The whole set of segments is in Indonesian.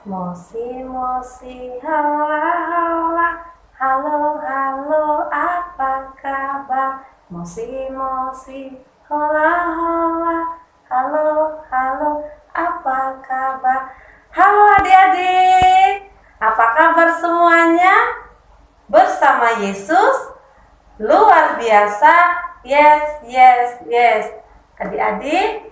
Mosi, mosi, hola, hola, halo, halo, apa kabar? Mosi, mosi, hola, hola, halo, halo, apa kabar? Halo adik-adik, apa kabar semuanya? Bersama Yesus, luar biasa, yes, yes, yes. Adik-adik,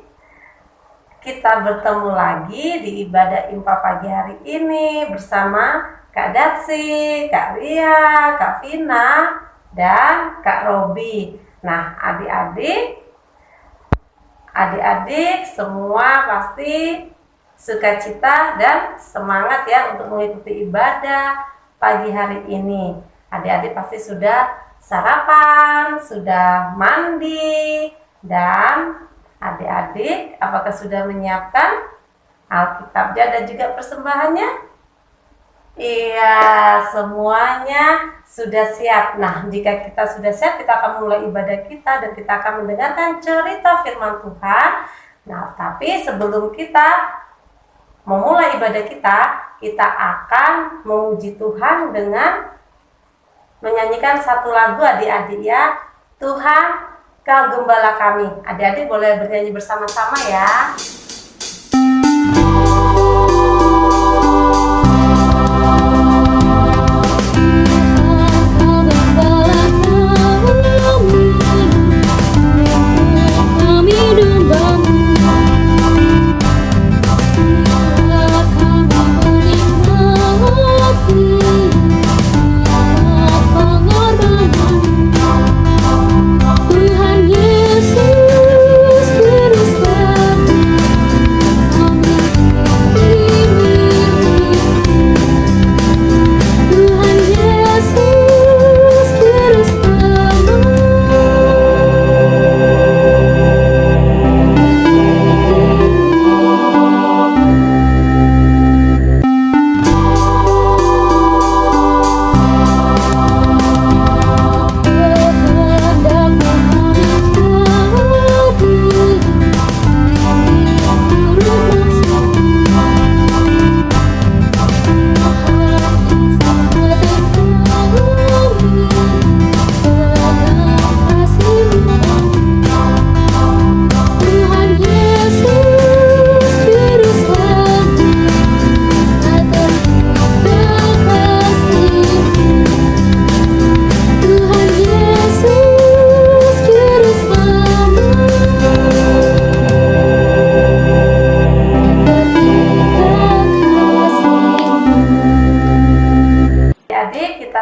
kita bertemu lagi di ibadah Impa pagi hari ini bersama Kak Datsi, Kak Ria, Kak Vina, dan Kak Robi. Nah, adik-adik semua pasti sukacita dan semangat ya untuk mengikuti ibadah pagi hari ini. Adik-adik pasti sudah sarapan, sudah mandi, dan adik-adik, apakah sudah menyiapkan Alkitabnya dan juga persembahannya? Iya, semuanya sudah siap. Nah, jika kita sudah siap, kita akan mulai ibadah kita dan kita akan mendengarkan cerita firman Tuhan. Nah, tapi sebelum kita memulai ibadah kita akan memuji Tuhan dengan menyanyikan satu lagu adik-adik ya. Tuhan Kau Gembala Kami. Adik-adik boleh bernyanyi bersama-sama ya.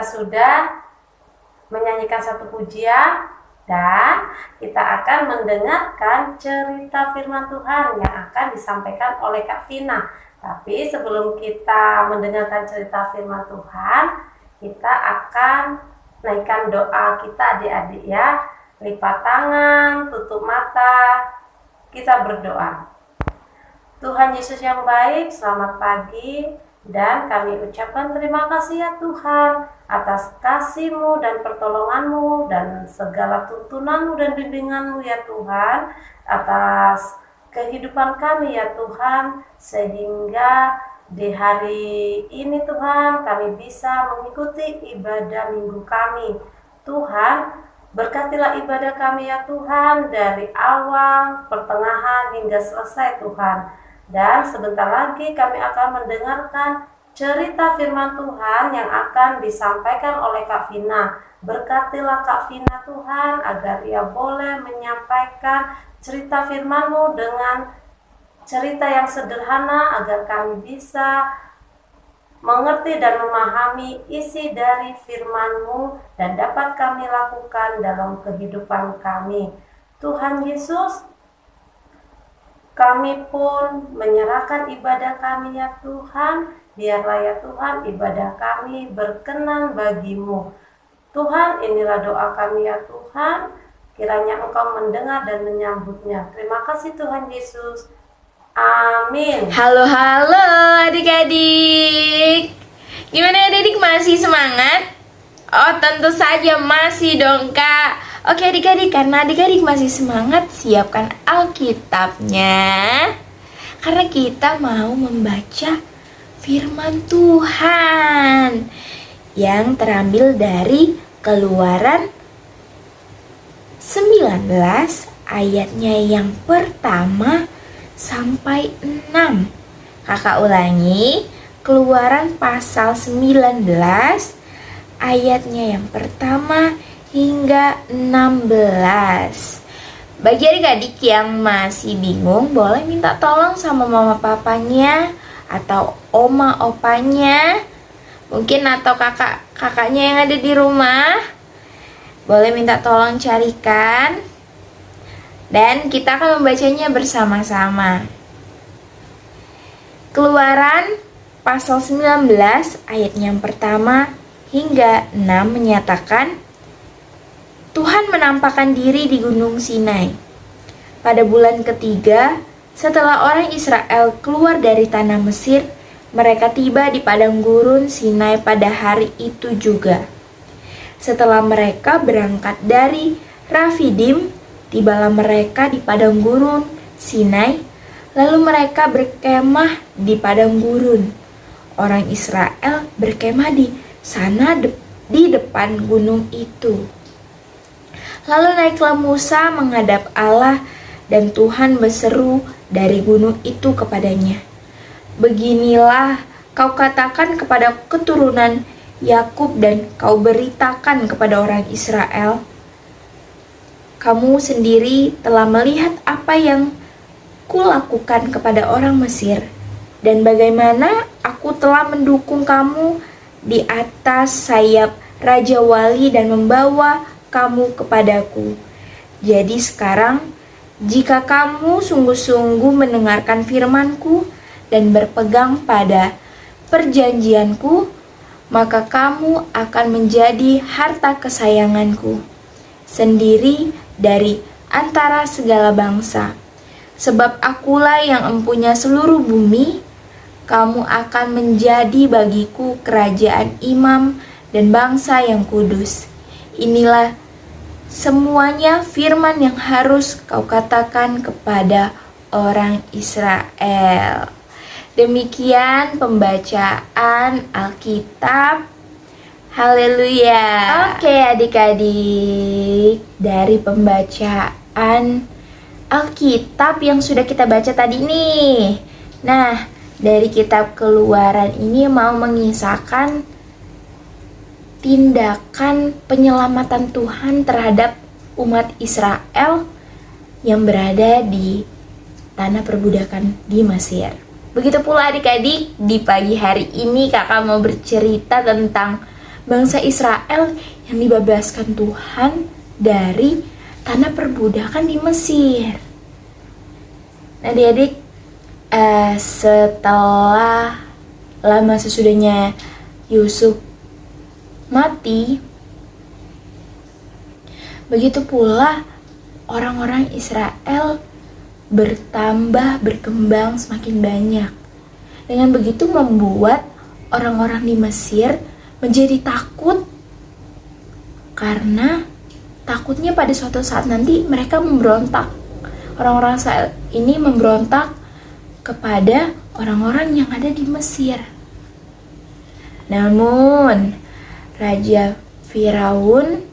Sudah menyanyikan satu pujian dan kita akan mendengarkan cerita firman Tuhan yang akan disampaikan oleh Kak Vina. Tapi sebelum kita mendengarkan cerita firman Tuhan, kita akan naikkan doa kita adik-adik ya. Lipat tangan, tutup mata, kita berdoa. Tuhan Yesus yang baik, selamat pagi. Dan kami ucapkan terima kasih ya Tuhan atas kasih-Mu dan pertolongan-Mu dan segala tuntunan-Mu dan bimbingan-Mu ya Tuhan atas kehidupan kami ya Tuhan, sehingga di hari ini Tuhan kami bisa mengikuti ibadah minggu kami. Tuhan, berkatilah ibadah kami ya Tuhan dari awal, pertengahan hingga selesai Tuhan. Dan sebentar lagi kami akan mendengarkan cerita firman Tuhan yang akan disampaikan oleh Kak Vina. Berkatilah Kak Vina Tuhan agar ia boleh menyampaikan cerita firman-Mu dengan cerita yang sederhana agar kami bisa mengerti dan memahami isi dari firman-Mu dan dapat kami lakukan dalam kehidupan kami. Tuhan Yesus, kami pun menyerahkan ibadah kami ya Tuhan. Biarlah ya Tuhan ibadah kami berkenan bagi-Mu. Tuhan, inilah doa kami ya Tuhan. Kiranya Engkau mendengar dan menyambutnya. Terima kasih Tuhan Yesus. Amin. Halo adik-adik. Gimana adik-adik, masih semangat? Oh tentu saja masih dong Kak. Oke adik-adik, karena adik-adik masih semangat, siapkan Alkitabnya. Karena kita mau membaca firman Tuhan yang terambil dari Keluaran 19 ayatnya yang pertama sampai 6. Kakak ulangi, Keluaran pasal 19 ayatnya yang pertama hingga 16. Bagi adik-adik yang masih bingung, boleh minta tolong sama mama papanya atau oma opanya, mungkin atau kakaknya yang ada di rumah. Boleh minta tolong carikan, dan kita akan membacanya bersama-sama. Keluaran pasal 19 ayatnya yang pertama hingga 6 menyatakan, Tuhan menampakkan diri di Gunung Sinai. Pada bulan ketiga, setelah orang Israel keluar dari tanah Mesir, mereka tiba di padang gurun Sinai pada hari itu juga. Setelah mereka berangkat dari Rafidim, tibalah mereka di padang gurun Sinai, lalu mereka berkemah di padang gurun. Orang Israel berkemah di sana di depan gunung itu. Lalu naiklah Musa menghadap Allah, dan Tuhan berseru dari gunung itu kepadanya, beginilah kau katakan kepada keturunan Yakub dan kau beritakan kepada orang Israel, kamu sendiri telah melihat apa yang kulakukan kepada orang Mesir, dan bagaimana aku telah mendukung kamu di atas sayap Raja Wali dan membawa kamu kepadaku. Jadi sekarang, jika kamu sungguh-sungguh mendengarkan firman-Ku dan berpegang pada perjanjian-Ku, maka kamu akan menjadi harta kesayangan-Ku sendiri dari antara segala bangsa. Sebab akulah yang empunya seluruh bumi, kamu akan menjadi bagiku kerajaan imam dan bangsa yang kudus. Inilah semuanya firman yang harus kau katakan kepada orang Israel. Demikian pembacaan Alkitab. Haleluya. Oke adik-adik, dari pembacaan Alkitab yang sudah kita baca tadi nih. Nah, dari kitab Keluaran ini mau mengisahkan tindakan penyelamatan Tuhan terhadap umat Israel yang berada di tanah perbudakan di Mesir. Begitu pula adik-adik, di pagi hari ini kakak mau bercerita tentang bangsa Israel yang dibebaskan Tuhan dari tanah perbudakan di Mesir. Nah adik-adik, setelah lama sesudahnya Yusuf mati, begitu pula orang-orang Israel berkembang semakin banyak. Dengan begitu membuat orang-orang di Mesir menjadi takut, karena takutnya pada suatu saat nanti mereka memberontak. Orang-orang Israel ini memberontak kepada orang-orang yang ada di Mesir. Namun Raja Firaun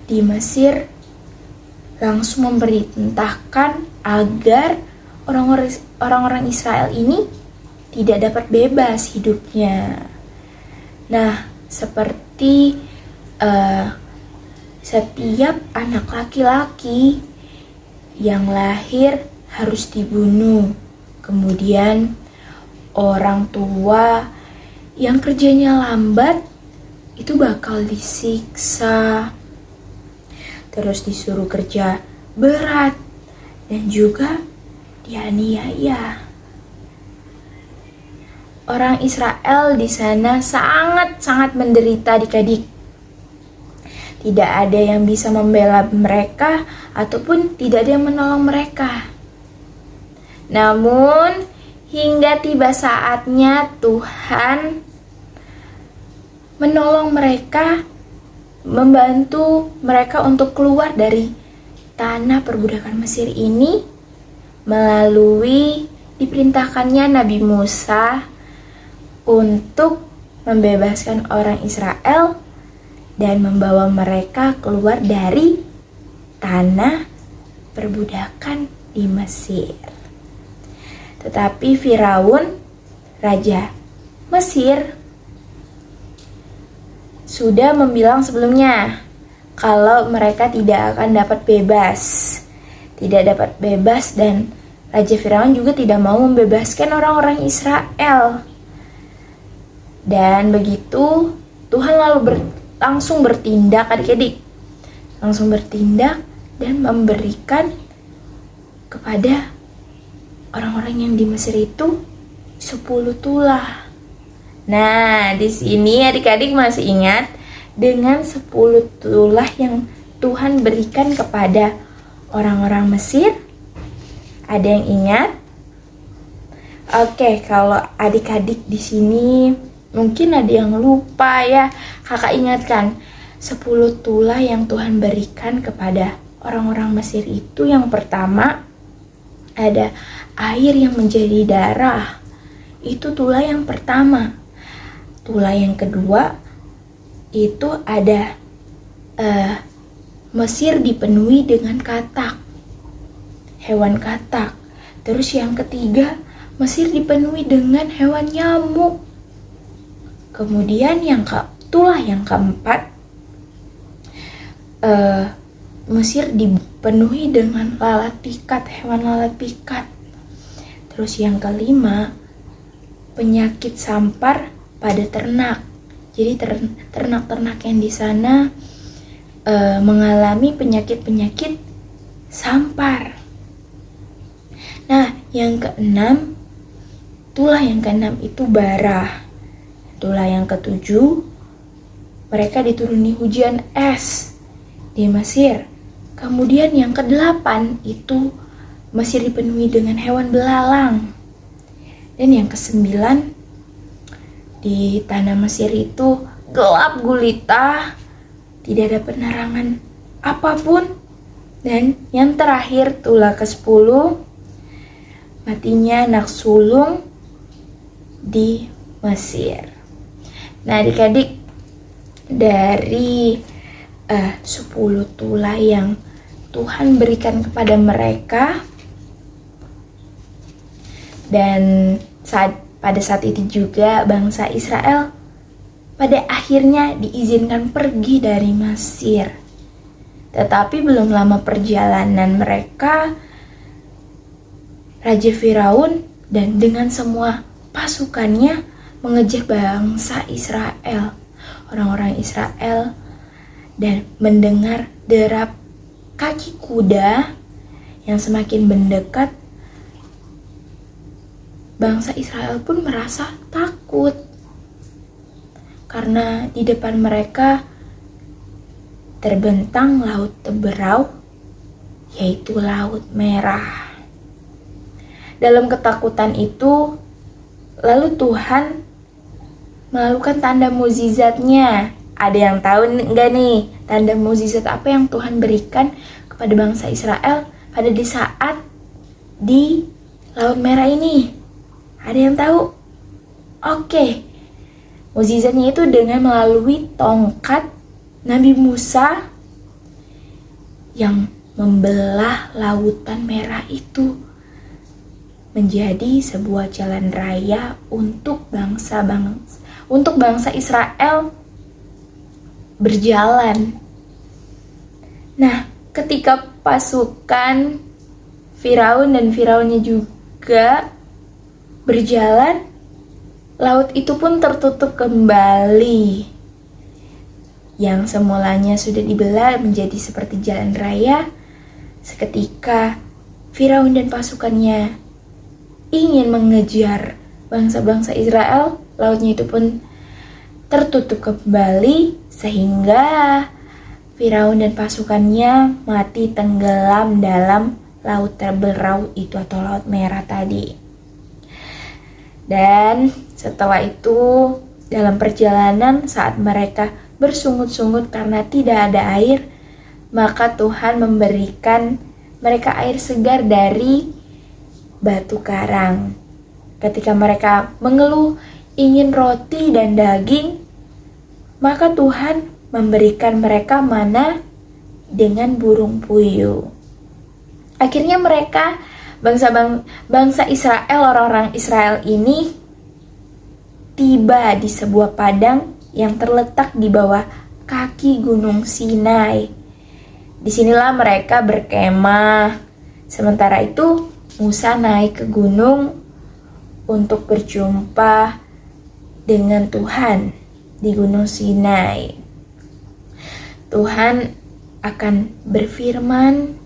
di Mesir langsung memerintahkan agar orang-orang Israel ini tidak dapat bebas hidupnya. Nah, seperti setiap anak laki-laki yang lahir harus dibunuh. Kemudian orang tua yang kerjanya lambat itu bakal disiksa, terus disuruh kerja berat, dan juga dianiaya. Orang Israel di sana sangat-sangat menderita adik-adik. Tidak ada yang bisa membela mereka ataupun tidak ada yang menolong mereka. Namun hingga tiba saatnya Tuhan menolong mereka, membantu mereka untuk keluar dari tanah perbudakan Mesir ini melalui diperintahkannya Nabi Musa untuk membebaskan orang Israel dan membawa mereka keluar dari tanah perbudakan di Mesir. Tetapi Firaun, raja Mesir, sudah membilang sebelumnya kalau mereka tidak akan dapat bebas. Tidak dapat bebas, dan Raja Firaun juga tidak mau membebaskan orang-orang Israel. Dan begitu Tuhan lalu langsung bertindak, adik-adik. Langsung bertindak dan memberikan kepada orang-orang yang di Mesir itu 10 tulah. Nah, di sini adik-adik masih ingat dengan 10 tulah yang Tuhan berikan kepada orang-orang Mesir? Ada yang ingat? Oke, kalau adik-adik di sini mungkin ada yang lupa ya. Kakak ingatkan, 10 tulah yang Tuhan berikan kepada orang-orang Mesir itu, yang pertama ada air yang menjadi darah. Itu tulah yang pertama. Tulah yang kedua itu ada Mesir dipenuhi dengan katak, hewan katak. Terus yang ketiga, Mesir dipenuhi dengan hewan nyamuk. Kemudian tulah yang keempat, Mesir dipenuhi dengan lalat pikat, hewan lalat pikat. Terus yang kelima, penyakit sampar pada ternak. Jadi ternak-ternak yang di sana mengalami penyakit-penyakit sampar. Nah, yang keenam, tulah yang keenam itu bara. Tulah yang ketujuh, mereka dituruni hujan es di Mesir. Kemudian yang kedelapan itu Mesir dipenuhi dengan hewan belalang. Dan yang kesembilan, di tanah Mesir itu gelap gulita, tidak ada penerangan apapun. Dan yang terakhir, tulah ke-10, matinya anak sulung di Mesir. Nah, adik-adik, dari 10 tulah yang Tuhan berikan kepada mereka, dan pada saat itu juga bangsa Israel pada akhirnya diizinkan pergi dari Mesir. Tetapi belum lama perjalanan mereka, Raja Firaun dan dengan semua pasukannya mengejar bangsa Israel, orang-orang Israel, dan mendengar derap kaki kuda yang semakin mendekat. Bangsa Israel pun merasa takut karena di depan mereka terbentang laut teberau, yaitu Laut Merah. Dalam ketakutan itu, lalu Tuhan melakukan tanda mukjizatnya. Ada yang tahu enggak nih tanda mukjizat apa yang Tuhan berikan kepada bangsa Israel pada di saat di Laut Merah ini? Ada yang tahu? Oke. Mukjizatnya itu dengan melalui tongkat Nabi Musa yang membelah lautan merah itu menjadi sebuah jalan raya untuk bangsa Israel berjalan. Nah, ketika pasukan Firaun dan Firaunnya juga berjalan, laut itu pun tertutup kembali. Yang semulanya sudah dibelah menjadi seperti jalan raya, seketika Firaun dan pasukannya ingin mengejar bangsa-bangsa Israel, lautnya itu pun tertutup kembali sehingga Firaun dan pasukannya mati tenggelam dalam laut terberau itu atau Laut Merah tadi. Dan setelah itu dalam perjalanan saat mereka bersungut-sungut karena tidak ada air, maka Tuhan memberikan mereka air segar dari batu karang. Ketika mereka mengeluh ingin roti dan daging, maka Tuhan memberikan mereka mana dengan burung puyuh. Akhirnya mereka, bangsa Israel, orang-orang Israel ini tiba di sebuah padang yang terletak di bawah kaki Gunung Sinai. Disinilah mereka berkemah. Sementara itu Musa naik ke gunung untuk berjumpa dengan Tuhan di Gunung Sinai. Tuhan akan berfirman,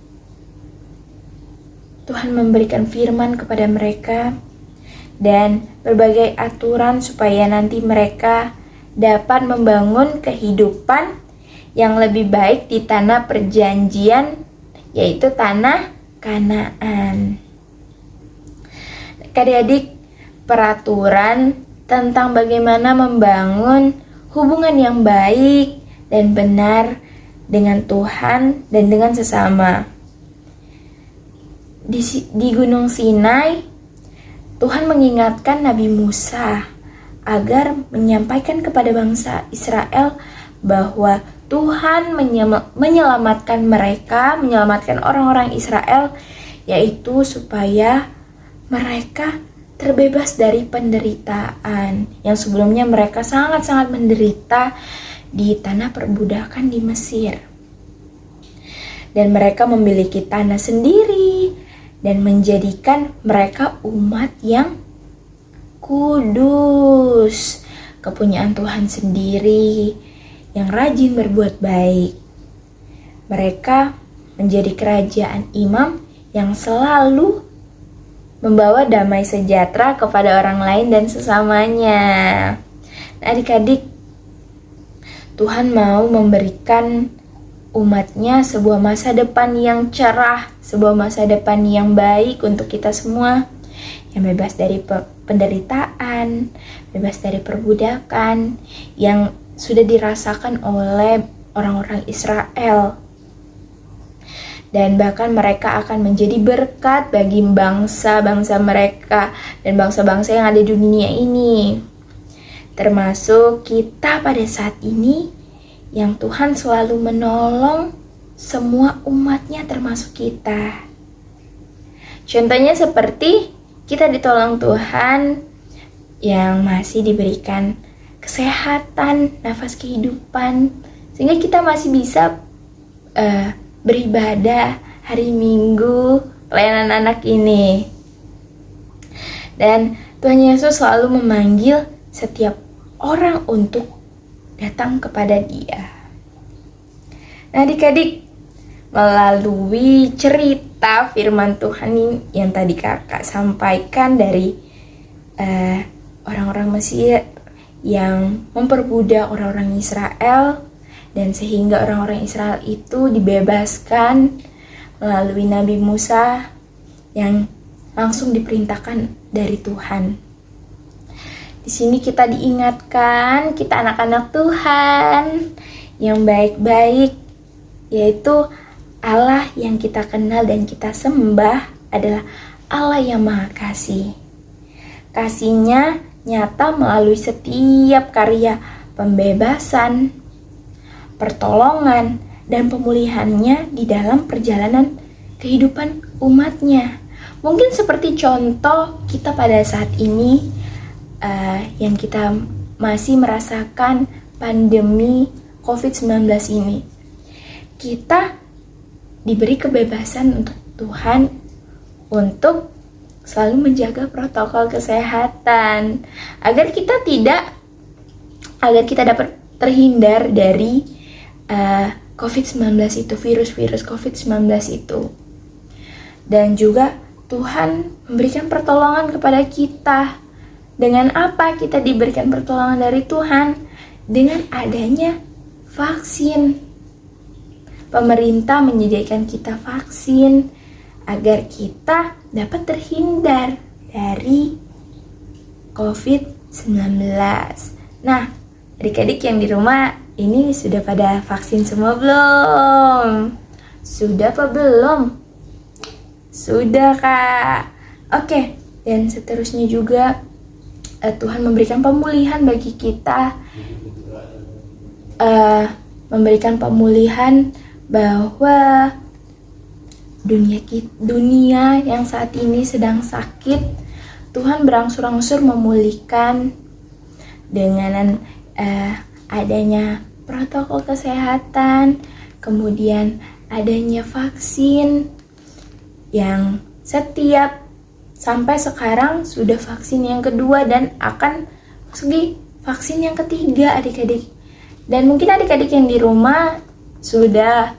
Tuhan memberikan firman kepada mereka dan berbagai aturan supaya nanti mereka dapat membangun kehidupan yang lebih baik di tanah perjanjian, yaitu tanah Kanaan. Adik-adik, peraturan tentang bagaimana membangun hubungan yang baik dan benar dengan Tuhan dan dengan sesama. Di Gunung Sinai, Tuhan mengingatkan Nabi Musa agar menyampaikan kepada bangsa Israel bahwa Tuhan menyelamatkan mereka, menyelamatkan orang-orang Israel, yaitu supaya mereka terbebas dari penderitaan yang sebelumnya mereka sangat-sangat menderita di tanah perbudakan di Mesir. Dan mereka memiliki tanah sendiri dan menjadikan mereka umat yang kudus, kepunyaan Tuhan sendiri yang rajin berbuat baik. Mereka menjadi kerajaan imam yang selalu membawa damai sejahtera kepada orang lain dan sesamanya. Nah, adik-adik, Tuhan mau memberikan umatnya sebuah masa depan yang cerah, sebuah masa depan yang baik untuk kita semua, yang bebas dari penderitaan, bebas dari perbudakan yang sudah dirasakan oleh orang-orang Israel. Dan bahkan mereka akan menjadi berkat bagi bangsa-bangsa mereka dan bangsa-bangsa yang ada di dunia ini. Termasuk kita pada saat ini yang Tuhan selalu menolong semua umatnya termasuk kita. Contohnya seperti kita ditolong Tuhan yang masih diberikan kesehatan, nafas kehidupan, sehingga kita masih bisa beribadah hari Minggu pelayanan anak ini. Dan Tuhan Yesus selalu memanggil setiap orang untuk datang kepada Dia. Nah, adik-adik, melalui cerita firman Tuhan yang tadi kakak sampaikan dari orang-orang Mesir yang memperbudak orang-orang Israel, dan sehingga orang-orang Israel itu dibebaskan melalui Nabi Musa yang langsung diperintahkan dari Tuhan. Di sini kita diingatkan, kita anak-anak Tuhan yang baik-baik, yaitu Allah yang kita kenal dan kita sembah adalah Allah yang Maha Kasih. Kasih-Nya nyata melalui setiap karya pembebasan, pertolongan, dan pemulihannya di dalam perjalanan kehidupan umatnya. Mungkin seperti contoh kita pada saat ini yang kita masih merasakan pandemi COVID-19 ini. Kita diberi kebebasan untuk Tuhan untuk selalu menjaga protokol kesehatan agar kita dapat terhindar dari COVID-19 itu, virus COVID-19 itu. Dan juga Tuhan memberikan pertolongan kepada kita. Dengan apa kita diberikan pertolongan dari Tuhan? Dengan adanya vaksin. Pemerintah menyediakan kita vaksin agar kita dapat terhindar dari COVID-19. Nah, adik-adik yang di rumah ini sudah pada vaksin semua belum? Sudah apa belum? Sudah, Kak. Oke, dan seterusnya juga Tuhan memberikan pemulihan bagi kita, memberikan pemulihan bahwa dunia yang saat ini sedang sakit, Tuhan berangsur-angsur memulihkan dengan adanya protokol kesehatan, kemudian adanya vaksin yang setiap sampai sekarang sudah vaksin yang kedua dan akan masuk di vaksin yang ketiga, adik-adik. Dan mungkin adik-adik yang di rumah sudah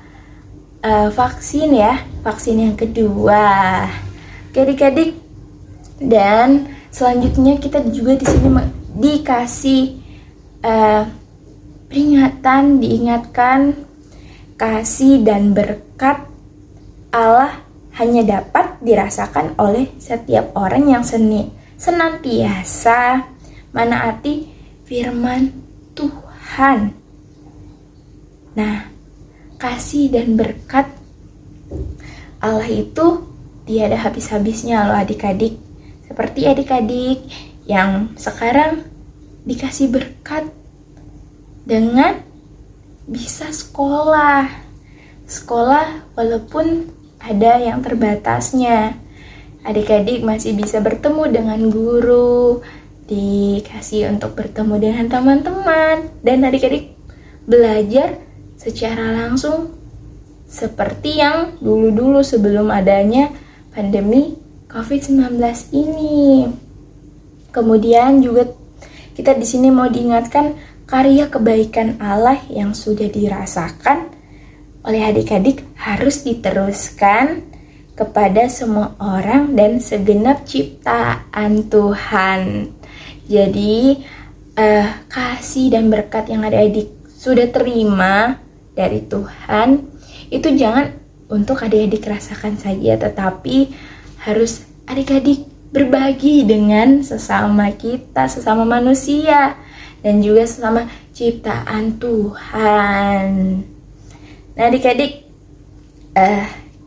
vaksin ya, vaksin yang kedua. Oke adik-adik, dan selanjutnya kita juga di sini dikasih peringatan, diingatkan kasih dan berkat Allah hanya dapat dirasakan oleh setiap orang yang senantiasa menaati firman Tuhan. Nah, kasih dan berkat Allah itu tiada habis-habisnya loh adik-adik. Seperti adik-adik yang sekarang dikasih berkat dengan bisa sekolah walaupun ada yang terbatasnya. Adik-adik masih bisa bertemu dengan guru, dikasih untuk bertemu dengan teman-teman, dan adik-adik belajar secara langsung seperti yang dulu-dulu sebelum adanya pandemi COVID-19 ini. Kemudian juga kita di sini mau diingatkan karya kebaikan Allah yang sudah dirasakan oleh adik-adik harus diteruskan kepada semua orang dan segenap ciptaan Tuhan. Jadi kasih dan berkat yang adik-adik sudah terima dari Tuhan itu jangan untuk adik-adik rasakan saja, tetapi harus adik-adik berbagi dengan sesama kita, sesama manusia, dan juga sesama ciptaan Tuhan. Nah adik-adik,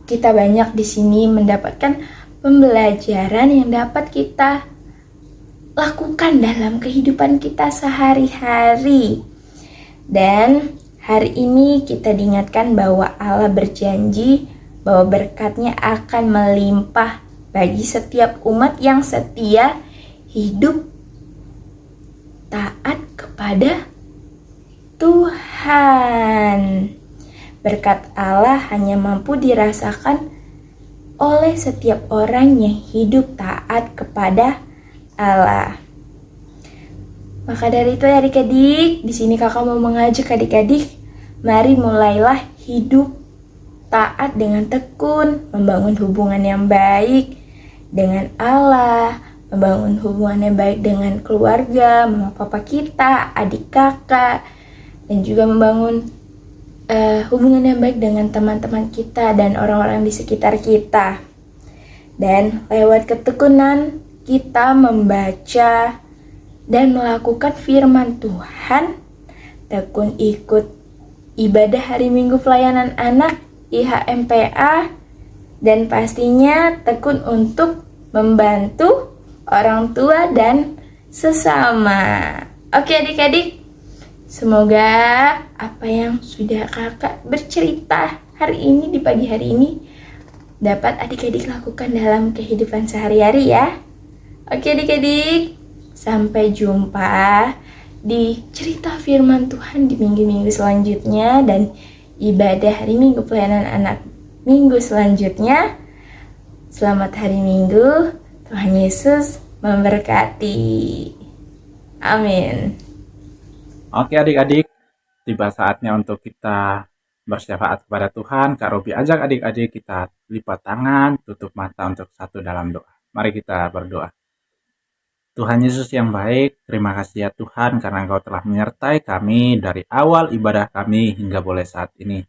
kita banyak di sini mendapatkan pembelajaran yang dapat kita lakukan dalam kehidupan kita sehari-hari. Dan hari ini kita diingatkan bahwa Allah berjanji bahwa berkat-Nya akan melimpah bagi setiap umat yang setia hidup taat kepada Tuhan. Berkat Allah hanya mampu dirasakan oleh setiap orang yang hidup taat kepada Allah. Maka dari itu adik-adik, di sini kakak mau mengajak adik-adik, mari mulailah hidup taat dengan tekun, membangun hubungan yang baik dengan Allah, membangun hubungan yang baik dengan keluarga, mama papa kita, adik kakak, dan juga membangun hubungan yang baik dengan teman-teman kita dan orang-orang di sekitar kita. Dan lewat ketekunan kita membaca dan melakukan firman Tuhan, tekun ikut ibadah hari Minggu pelayanan anak IHMPA, dan pastinya tekun untuk membantu orang tua dan sesama. Oke adik-adik, semoga apa yang sudah kakak bercerita hari ini di pagi hari ini dapat adik-adik lakukan dalam kehidupan sehari-hari ya. Oke adik-adik, sampai jumpa di cerita firman Tuhan di minggu-minggu selanjutnya dan ibadah hari Minggu pelayanan anak minggu selanjutnya. Selamat hari Minggu, Tuhan Yesus memberkati. Amin. Oke adik-adik, tiba saatnya untuk kita bersyafaat kepada Tuhan. Kak Robi ajak adik-adik kita lipat tangan, tutup mata untuk satu dalam doa. Mari kita berdoa. Tuhan Yesus yang baik, terima kasih ya Tuhan karena Engkau telah menyertai kami dari awal ibadah kami hingga boleh saat ini.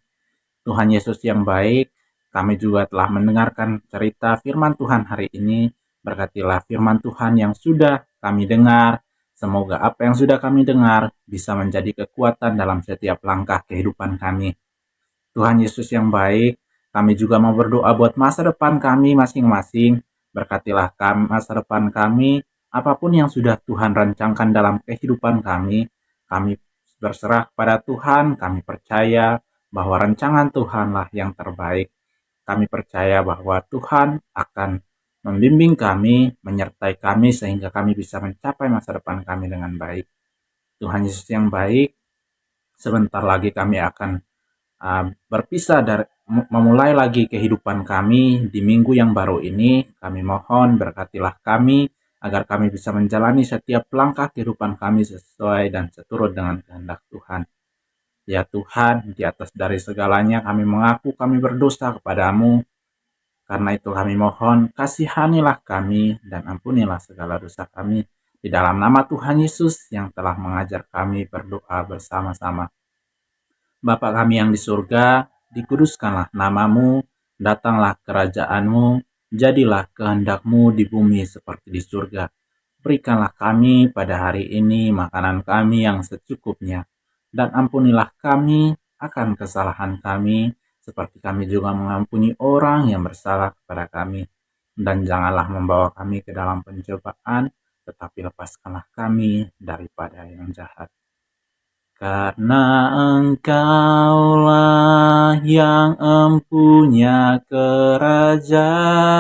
Tuhan Yesus yang baik, kami juga telah mendengarkan cerita firman Tuhan hari ini. Berkatilah firman Tuhan yang sudah kami dengar. Semoga apa yang sudah kami dengar bisa menjadi kekuatan dalam setiap langkah kehidupan kami. Tuhan Yesus yang baik, kami juga mau berdoa buat masa depan kami masing-masing. Berkatilah masa depan kami, apapun yang sudah Tuhan rancangkan dalam kehidupan kami berserah kepada Tuhan, kami percaya bahwa rancangan Tuhanlah yang terbaik. Kami percaya bahwa Tuhan akan membimbing kami, menyertai kami sehingga kami bisa mencapai masa depan kami dengan baik. Tuhan Yesus yang baik, sebentar lagi kami akan berpisah dari memulai lagi kehidupan kami di minggu yang baru ini. Kami mohon berkatilah kami agar kami bisa menjalani setiap langkah kehidupan kami sesuai dan seturut dengan kehendak Tuhan. Ya Tuhan, di atas dari segalanya kami mengaku kami berdosa kepadamu. Karena itu kami mohon, kasihanilah kami dan ampunilah segala dosa kami. Di dalam nama Tuhan Yesus yang telah mengajar kami berdoa bersama-sama. Bapa kami yang di surga, dikuduskanlah namamu, datanglah kerajaanmu, jadilah kehendakmu di bumi seperti di surga. Berikanlah kami pada hari ini makanan kami yang secukupnya, dan ampunilah kami akan kesalahan kami, seperti kami juga mengampuni orang yang bersalah kepada kami. Dan janganlah membawa kami ke dalam pencobaan, tetapi lepaskanlah kami daripada yang jahat. Karena Engkaulah yang empunya kerajaan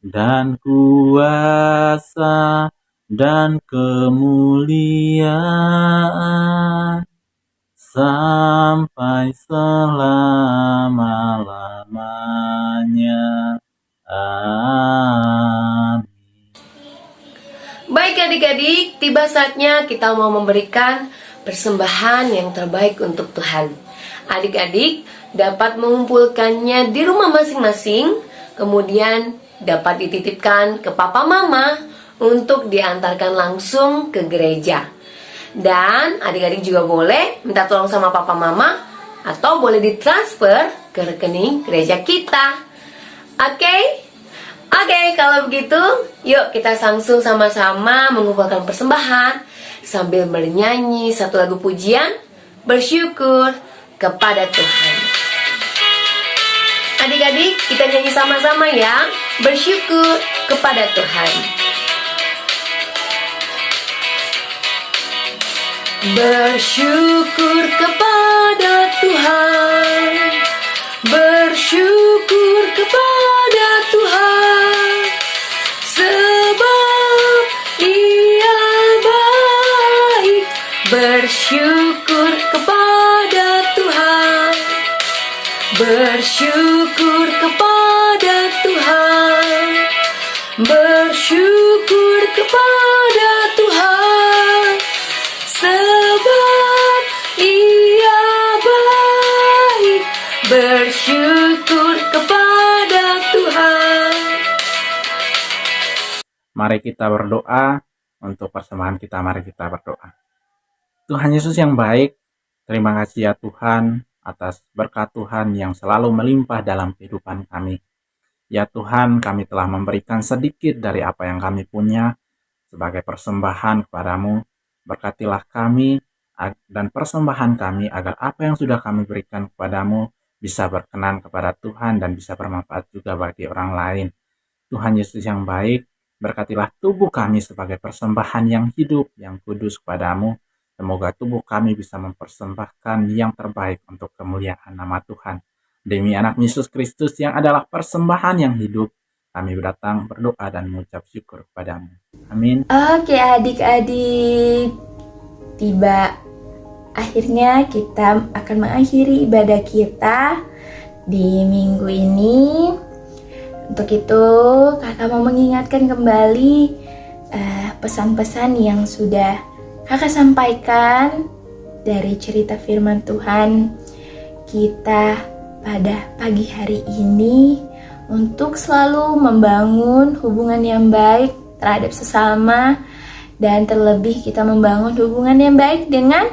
dan kuasa dan kemuliaan sampai selama-lamanya. Amin. Baik adik-adik, tiba saatnya kita mau memberikan persembahan yang terbaik untuk Tuhan. Adik-adik dapat mengumpulkannya di rumah masing-masing, kemudian dapat dititipkan ke papa mama untuk diantarkan langsung ke gereja. Dan adik-adik juga boleh minta tolong sama papa mama atau boleh ditransfer ke rekening gereja kita. Oke? Oke, kalau begitu, yuk kita langsung sama-sama mengumpulkan persembahan sambil bernyanyi satu lagu pujian, bersyukur kepada Tuhan. Adik-adik, kita nyanyi sama-sama ya, bersyukur kepada Tuhan. Bersyukur kepada Tuhan, bersyukur kepada Tuhan, sebab Ia baik. Bersyukur kepada Tuhan, bersyukur kepada Tuhan, bersyukur kepada Tuhan, sebab Ia baik. Bersyukur kepada Tuhan. Mari kita berdoa untuk persembahan kita. Mari kita berdoa. Tuhan Yesus yang baik, terima kasih ya Tuhan atas berkat Tuhan yang selalu melimpah dalam kehidupan kami. Ya Tuhan, kami telah memberikan sedikit dari apa yang kami punya sebagai persembahan kepadamu. Berkatilah kami dan persembahan kami agar apa yang sudah kami berikan kepadamu bisa berkenan kepada Tuhan dan bisa bermanfaat juga bagi orang lain. Tuhan Yesus yang baik, berkatilah tubuh kami sebagai persembahan yang hidup, yang kudus kepadamu. Semoga tubuh kami bisa mempersembahkan yang terbaik untuk kemuliaan nama Tuhan. Demi anak Yesus Kristus yang adalah persembahan yang hidup, kami datang berdoa dan mengucap syukur kepadamu. Amin. Oke adik-adik, tiba akhirnya kita akan mengakhiri ibadah kita di minggu ini. Untuk itu kakak mau mengingatkan kembali pesan-pesan yang sudah kakak sampaikan dari cerita firman Tuhan kita pada pagi hari ini, untuk selalu membangun hubungan yang baik terhadap sesama, dan terlebih kita membangun hubungan yang baik dengan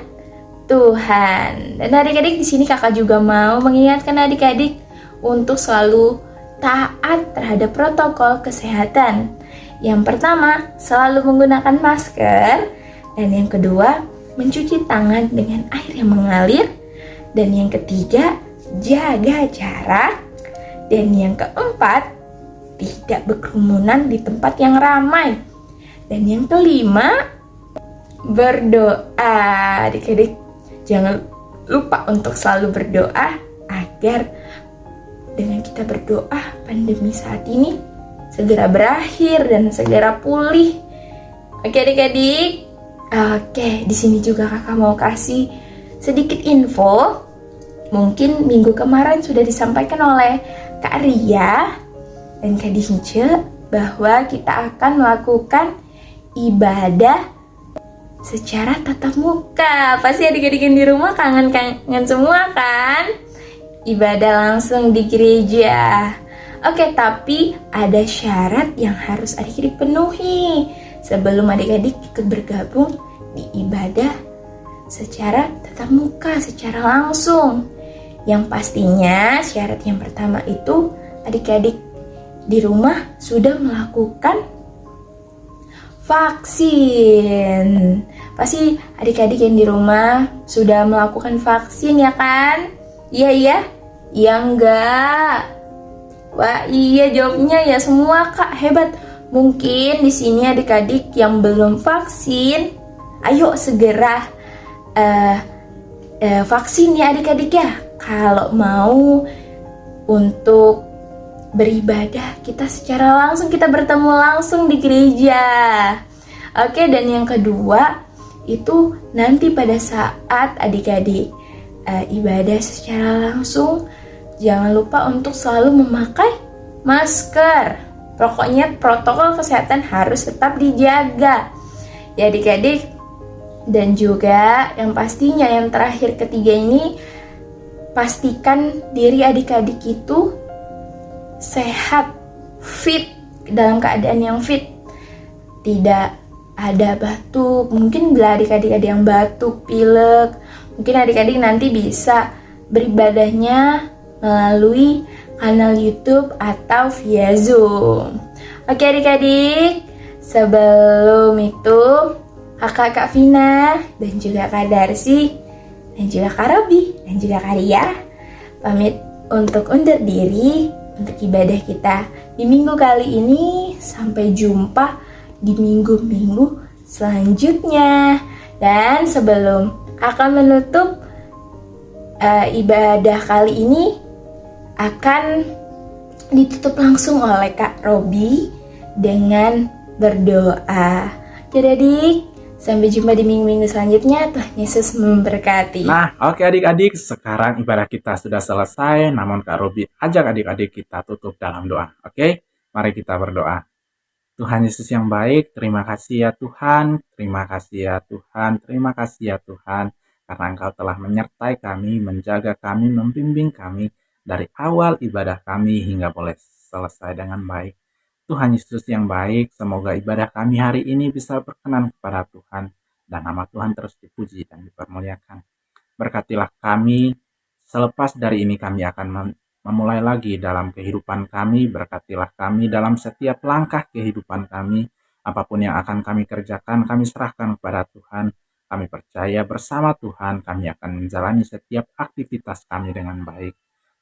Tuhan. Dan adik-adik, di sini kakak juga mau mengingatkan adik-adik untuk selalu taat terhadap protokol kesehatan. Yang pertama, selalu menggunakan masker, dan yang kedua, mencuci tangan dengan air yang mengalir, dan yang ketiga, jaga jarak, dan yang keempat, tidak berkerumunan di tempat yang ramai. Dan yang kelima, berdoa. Adik-adik jangan lupa untuk selalu berdoa agar dengan kita berdoa pandemi saat ini segera berakhir dan segera pulih. Oke adik-adik. Oke, di sini juga kakak mau kasih sedikit info. Mungkin minggu kemarin sudah disampaikan oleh Kak Ria dan Kak Dince bahwa kita akan melakukan ibadah secara tatap muka. Pasti adik-adik yang di rumah kangen-kangen semua kan? Ibadah langsung di gereja. Oke, tapi ada syarat yang harus adik-adik penuhi sebelum adik-adik ikut bergabung di ibadah secara tatap muka, secara langsung. Yang pastinya syarat yang pertama itu adik-adik di rumah sudah melakukan vaksin. Pasti adik-adik yang di rumah sudah melakukan vaksin ya kan? Iya? Iya enggak? Wah iya jawabnya ya semua Kak, hebat. Mungkin di sini adik-adik yang belum vaksin, ayo segera vaksin ya adik-adik ya. Kalau mau untuk beribadah kita secara langsung, kita bertemu langsung di gereja. Oke, dan yang kedua itu nanti pada saat adik-adik ibadah secara langsung, jangan lupa untuk selalu memakai masker. Pokoknya protokol kesehatan harus tetap dijaga ya adik-adik. Dan juga yang pastinya yang terakhir ketiga ini, pastikan diri adik-adik itu sehat, fit, dalam keadaan yang fit. Tidak ada batuk. Mungkin bila adik-adik ada yang batuk, pilek, mungkin adik-adik nanti bisa beribadahnya melalui kanal YouTube atau via Zoom. Oke adik-adik, sebelum itu Kak Vina dan juga Kak Darsi dan juga Kak Robi dan juga Kak Ria pamit untuk undur diri untuk ibadah kita di minggu kali ini. Sampai jumpa di minggu-minggu selanjutnya. Dan sebelum akan menutup ibadah kali ini, akan ditutup langsung oleh Kak Robi dengan berdoa. Jadi sampai jumpa di minggu-minggu selanjutnya. Tuhan Yesus memberkati. Nah, oke adik-adik, sekarang ibadah kita sudah selesai, namun Kak Robi ajak adik-adik kita tutup dalam doa. Oke, mari kita berdoa. Tuhan Yesus yang baik, terima kasih ya Tuhan, terima kasih ya Tuhan, terima kasih ya Tuhan, karena Engkau telah menyertai kami, menjaga kami, membimbing kami dari awal ibadah kami hingga boleh selesai dengan baik. Tuhan Yesus yang baik, semoga ibadah kami hari ini bisa berkenan kepada Tuhan, dan nama Tuhan terus dipuji dan dipermuliakan. Berkatilah kami, selepas dari ini kami akan memulai lagi dalam kehidupan kami. Berkatilah kami dalam setiap langkah kehidupan kami. Apapun yang akan kami kerjakan, kami serahkan kepada Tuhan. Kami percaya bersama Tuhan kami akan menjalani setiap aktivitas kami dengan baik.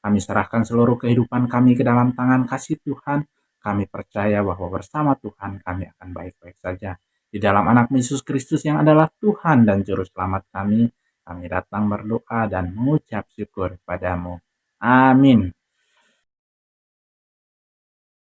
Kami serahkan seluruh kehidupan kami ke dalam tangan kasih Tuhan. Kami percaya bahwa bersama Tuhan kami akan baik-baik saja. Di dalam anak Yesus Kristus yang adalah Tuhan dan Juru Selamat kami datang berdoa dan mengucap syukur padamu. Amin.